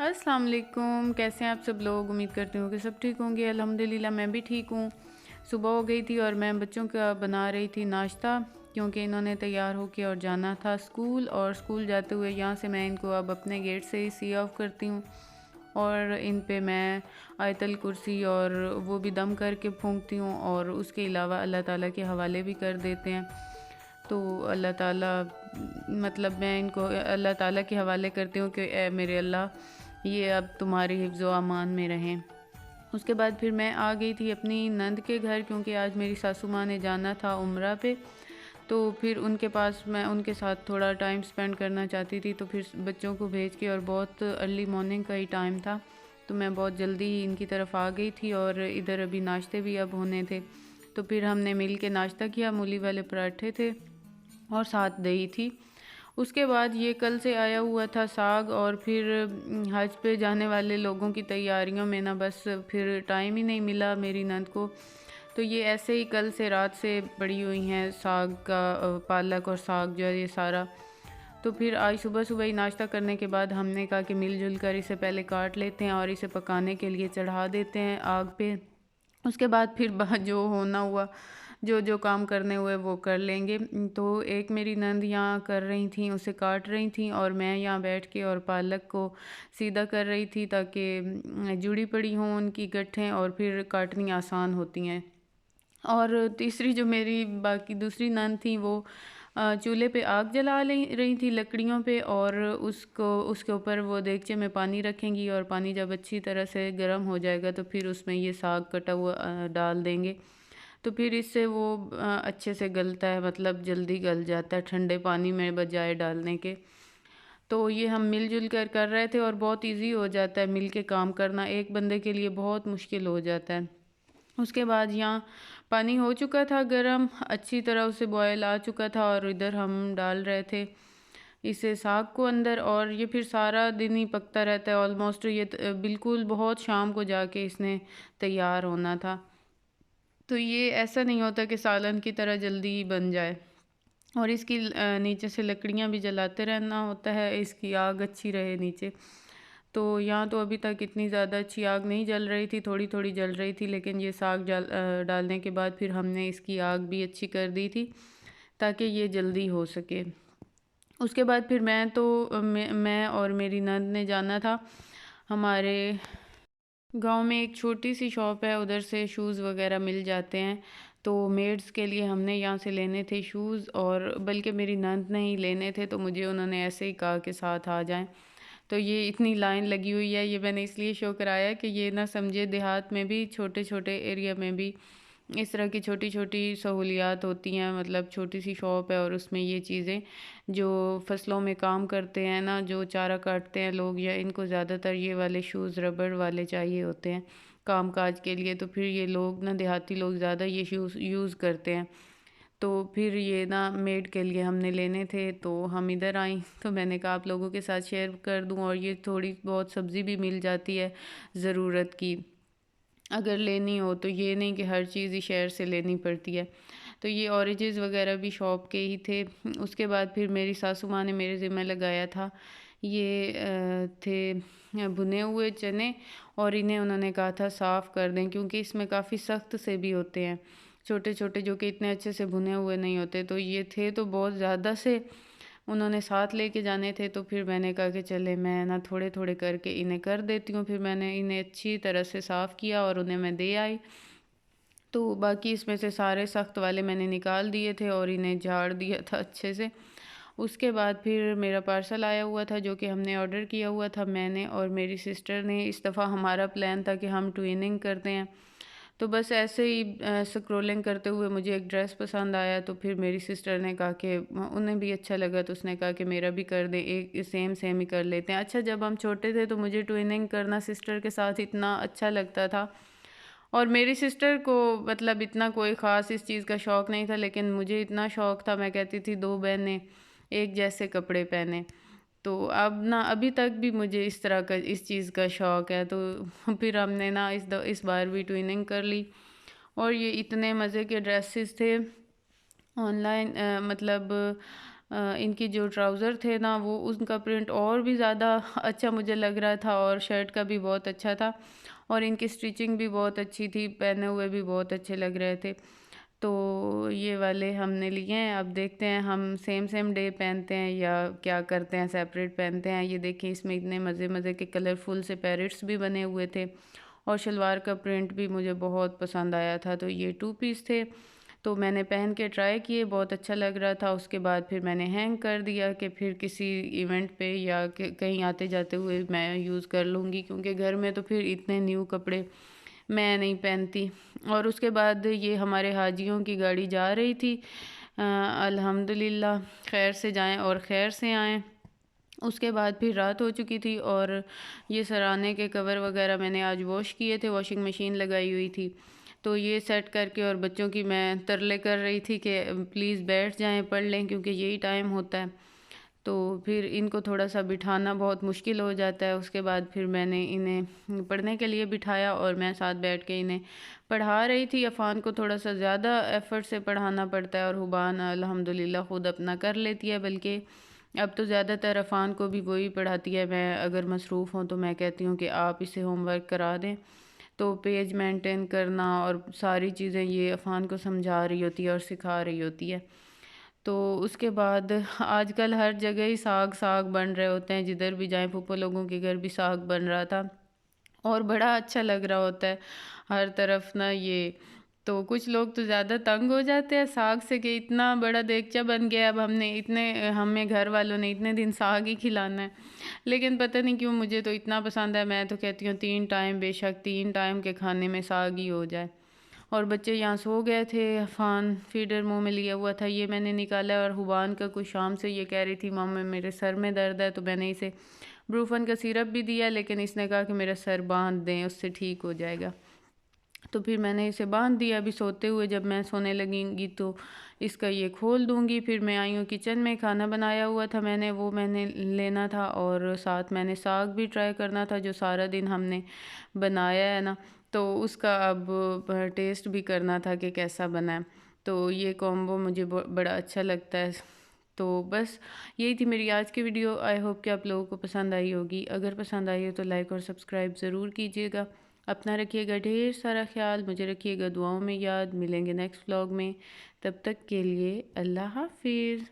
अस्सलाम वालेकुम। कैसे हैं आप सब लोग? उम्मीद करती हूँ कि सब ठीक होंगे। अल्हम्दुलिल्लाह मैं भी ठीक हूँ। सुबह हो गई थी और मैं बच्चों का बना रही थी नाश्ता, क्योंकि इन्होंने तैयार होके और जाना था स्कूल। और स्कूल जाते हुए यहाँ से मैं इनको अब अपने गेट से ही सी ऑफ करती हूँ और इन पे मैं आयतल कुर्सी और वो भी दम करके फूंकती हूँ, और उसके अलावा अल्लाह ताला के हवाले भी कर देते हैं। तो अल्लाह ताला मतलब मैं इनको अल्लाह ताला के हवाले करती हूँ कि ए मेरे अल्लाह, ये अब तुम्हारी हिफ्ज़ व अमान में रहें। उसके बाद फिर मैं आ गई थी अपनी नंद के घर, क्योंकि आज मेरी सासू माँ ने जाना था उम्रा पे। तो फिर उनके पास मैं उनके साथ थोड़ा टाइम स्पेंड करना चाहती थी, तो फिर बच्चों को भेज के, और बहुत अर्ली मॉर्निंग का ही टाइम था, तो मैं बहुत जल्दी ही इनकी तरफ आ गई थी। और इधर अभी नाश्ते भी अब होने थे, तो फिर हमने मिल के नाश्ता किया। मूली वाले पराठे थे और साथ दही थी। उसके बाद ये कल से आया हुआ था साग, और फिर हज पे जाने वाले लोगों की तैयारियों में ना बस फिर टाइम ही नहीं मिला मेरी नंद को। तो ये ऐसे ही कल से रात से पड़ी हुई हैं साग का, पालक और साग जो है ये सारा। तो फिर आज सुबह सुबह ही नाश्ता करने के बाद हमने कहा कि मिलजुल कर इसे पहले काट लेते हैं और इसे पकाने के लिए चढ़ा देते हैं आग पे। उसके बाद फिर जो होना हुआ, जो जो काम करने हुए वो कर लेंगे। तो एक मेरी नंद यहाँ कर रही थी, उसे काट रही थी, और मैं यहाँ बैठ के और पालक को सीधा कर रही थी, ताकि जुड़ी पड़ी हों उनकी गट्ठें और फिर काटनी आसान होती हैं। और तीसरी जो मेरी बाकी दूसरी नंद थी, वो चूल्हे पे आग जला रही थी लकड़ियों पे, और उसको उसके ऊपर वो देगचे में पानी रखेंगी, और पानी जब अच्छी तरह से गर्म हो जाएगा तो फिर उसमें ये साग कटा हुआ डाल देंगे। तो फिर इससे वो अच्छे से गलता है, मतलब जल्दी गल जाता है ठंडे पानी में बजाय डालने के। तो ये हम मिलजुल कर कर रहे थे, और बहुत इजी हो जाता है मिल के काम करना, एक बंदे के लिए बहुत मुश्किल हो जाता है। उसके बाद यहाँ पानी हो चुका था गरम, अच्छी तरह उसे बॉयल आ चुका था, और इधर हम डाल रहे थे इसे साग को अंदर, और ये फिर सारा दिन ही पकता रहता है ऑलमोस्ट। ये बिल्कुल बहुत शाम को जाके इसने तैयार होना था। तो ये ऐसा नहीं होता कि सालन की तरह जल्दी ही बन जाए। और इसकी नीचे से लकड़ियाँ भी जलाते रहना होता है, इसकी आग अच्छी रहे नीचे। तो यहाँ तो अभी तक इतनी ज़्यादा अच्छी आग नहीं जल रही थी, थोड़ी थोड़ी जल रही थी, लेकिन ये साग डालने के बाद फिर हमने इसकी आग भी अच्छी कर दी थी, ताकि ये जल्दी हो सके। उसके बाद फिर मैं और मेरी नंद ने जाना था हमारे गांव में, एक छोटी सी शॉप है, उधर से शूज़ वगैरह मिल जाते हैं। तो मेड्स के लिए हमने यहाँ से लेने थे शूज़, और बल्कि मेरी नंद ने ही लेने थे, तो मुझे उन्होंने ऐसे ही कहा कि साथ आ जाएं। तो ये इतनी लाइन लगी हुई है, ये मैंने इसलिए शो कराया कि ये ना समझे देहात में भी, छोटे छोटे एरिया में भी इस तरह की छोटी छोटी सहूलियात होती हैं। मतलब छोटी सी शॉप है और उसमें ये चीज़ें, जो फसलों में काम करते हैं ना, जो चारा काटते हैं लोग, या इनको ज़्यादातर ये वाले शूज़ रबड़ वाले चाहिए होते हैं काम काज के लिए। तो फिर ये लोग ना, देहाती लोग ज़्यादा ये शूज़ यूज़ करते हैं। तो फिर ये ना मेड के लिए हमने लेने थे, तो हम इधर आई तो मैंने कहा आप लोगों के साथ शेयर कर दूं। और ये थोड़ी बहुत सब्ज़ी भी मिल जाती है ज़रूरत की, अगर लेनी हो तो, ये नहीं कि हर चीज़ ही शहर से लेनी पड़ती है। तो ये ऑरेंजेस वगैरह भी शॉप के ही थे। उसके बाद फिर मेरी सासू माँ ने मेरे ज़िम्मे लगाया था, ये थे भुने हुए चने, और इन्हें उन्होंने कहा था साफ़ कर दें, क्योंकि इसमें काफ़ी सख्त से भी होते हैं, छोटे छोटे, जो कि इतने अच्छे से भुने हुए नहीं होते। तो ये थे तो बहुत ज़्यादा से, उन्होंने साथ लेके जाने थे। तो फिर मैंने कहा कि चले मैं ना थोड़े थोड़े करके इन्हें कर देती हूँ। फिर मैंने इन्हें अच्छी तरह से साफ़ किया और उन्हें मैं दे आई। तो बाकी इसमें से सारे सख्त वाले मैंने निकाल दिए थे और इन्हें झाड़ दिया था अच्छे से। उसके बाद फिर मेरा पार्सल आया हुआ था, जो कि हमने ऑर्डर किया हुआ था, मैंने और मेरी सिस्टर ने। इस दफ़ा हमारा प्लान था कि हम ट्विनिंग करते हैं। तो बस ऐसे ही स्क्रॉलिंग करते हुए मुझे एक ड्रेस पसंद आया, तो फिर मेरी सिस्टर ने कहा कि उन्हें भी अच्छा लगा, तो उसने कहा कि मेरा भी कर दें, एक सेम सेम ही कर लेते हैं। अच्छा, जब हम छोटे थे तो मुझे ट्विनिंग करना सिस्टर के साथ इतना अच्छा लगता था, और मेरी सिस्टर को मतलब इतना कोई ख़ास इस चीज़ का शौक़ नहीं था, लेकिन मुझे इतना शौक़ था, मैं कहती थी दो बहनें एक जैसे कपड़े पहने। तो अब ना अभी तक भी मुझे इस तरह का, इस चीज़ का शौक़ है। तो फिर हमने ना इस बार भी ट्विनिंग कर ली, और ये इतने मज़े के ड्रेसेस थे ऑनलाइन, मतलब इनकी जो ट्राउज़र थे ना वो उनका प्रिंट और भी ज़्यादा अच्छा मुझे लग रहा था और शर्ट का भी बहुत अच्छा था और इनकी स्टिचिंग भी बहुत अच्छी थी, पहने हुए भी बहुत अच्छे लग रहे थे। तो ये वाले हमने लिए हैं। अब देखते हैं हम सेम सेम डे पहनते हैं या क्या करते हैं, सेपरेट पहनते हैं। ये देखिए इसमें इतने मज़े मज़े के कलरफुल से पैरेट्स भी बने हुए थे और शलवार का प्रिंट भी मुझे बहुत पसंद आया था। तो ये 2 पीस थे, तो मैंने पहन के ट्राई किए, बहुत अच्छा लग रहा था। उसके बाद फिर मैंने हैंग कर दिया कि फिर किसी इवेंट पे या कहीं आते जाते हुए मैं यूज़ कर लूँगी, क्योंकि घर में तो फिर इतने न्यू कपड़े मैं नहीं पहनती। और उसके बाद ये हमारे हाजियों की गाड़ी जा रही थी। अल्हम्दुलिल्लाह खैर से जाएं और खैर से आएँ। उसके बाद फिर रात हो चुकी थी और ये सराने के कवर वगैरह मैंने आज वॉश किए थे, वॉशिंग मशीन लगाई हुई थी। तो ये सेट करके और बच्चों की मैं तरले कर रही थी कि प्लीज़ बैठ जाएं, पढ़ लें, क्योंकि यही टाइम होता है। तो फिर इनको थोड़ा सा बिठाना बहुत मुश्किल हो जाता है। उसके बाद फिर मैंने इन्हें पढ़ने के लिए बिठाया और मैं साथ बैठ के इन्हें पढ़ा रही थी। अफ़ान को थोड़ा सा ज़्यादा एफ़र्ट से पढ़ाना पड़ता है और हुबान अल्हम्दुलिल्लाह ख़ुद अपना कर लेती है, बल्कि अब तो ज़्यादातर अफ़ान को भी वही पढ़ाती है। मैं अगर मसरूफ़ हूँ तो मैं कहती हूँ कि आप इसे होमवर्क करा दें, तो पेज मेंटेन करना और सारी चीज़ें ये अफ़ान को समझा रही होती है और सिखा रही होती है। तो उसके बाद आजकल हर जगह ही साग साग बन रहे होते हैं, जिधर भी जाएं फूफा लोगों के घर भी साग बन रहा था और बड़ा अच्छा लग रहा होता है हर तरफ ना ये। तो कुछ लोग तो ज़्यादा तंग हो जाते हैं साग से कि इतना बड़ा देगचा बन गया, अब हमने इतने हमें घर वालों ने इतने दिन साग ही खिलाना है। लेकिन पता नहीं क्यों मुझे तो इतना पसंद है, मैं तो कहती हूँ 3 टाइम, बेशक 3 टाइम के खाने में साग ही हो जाए। और बच्चे यहाँ सो गए थे, अफ़ान फीडर मुंह में लिया हुआ था, ये मैंने निकाला। और हुबान का कुछ शाम से ये कह रही थी मामा मेरे सर में दर्द है, तो मैंने इसे ब्रूफन का सिरप भी दिया, लेकिन इसने कहा कि मेरा सर बांध दें, उससे ठीक हो जाएगा। तो फिर मैंने इसे बांध दिया। अभी सोते हुए जब मैं सोने लगूंगी तो इसका ये खोल दूंगी। फिर मैं आई हूँ किचन में, खाना बनाया हुआ था मैंने, वो मैंने लेना था और साथ मैंने साग भी ट्राई करना था जो सारा दिन हमने बनाया है ना, तो उसका अब टेस्ट भी करना था कि कैसा बना है। तो ये कॉम्बो मुझे बड़ा अच्छा लगता है। तो बस यही थी मेरी आज की वीडियो। आई होप कि आप लोगों को पसंद आई होगी। अगर पसंद आई हो तो लाइक और सब्सक्राइब ज़रूर कीजिएगा। अपना रखिएगा ढेर सारा ख्याल, मुझे रखिएगा दुआओं में याद। मिलेंगे नेक्स्ट व्लॉग में, तब तक के लिए अल्लाह हाफिज़।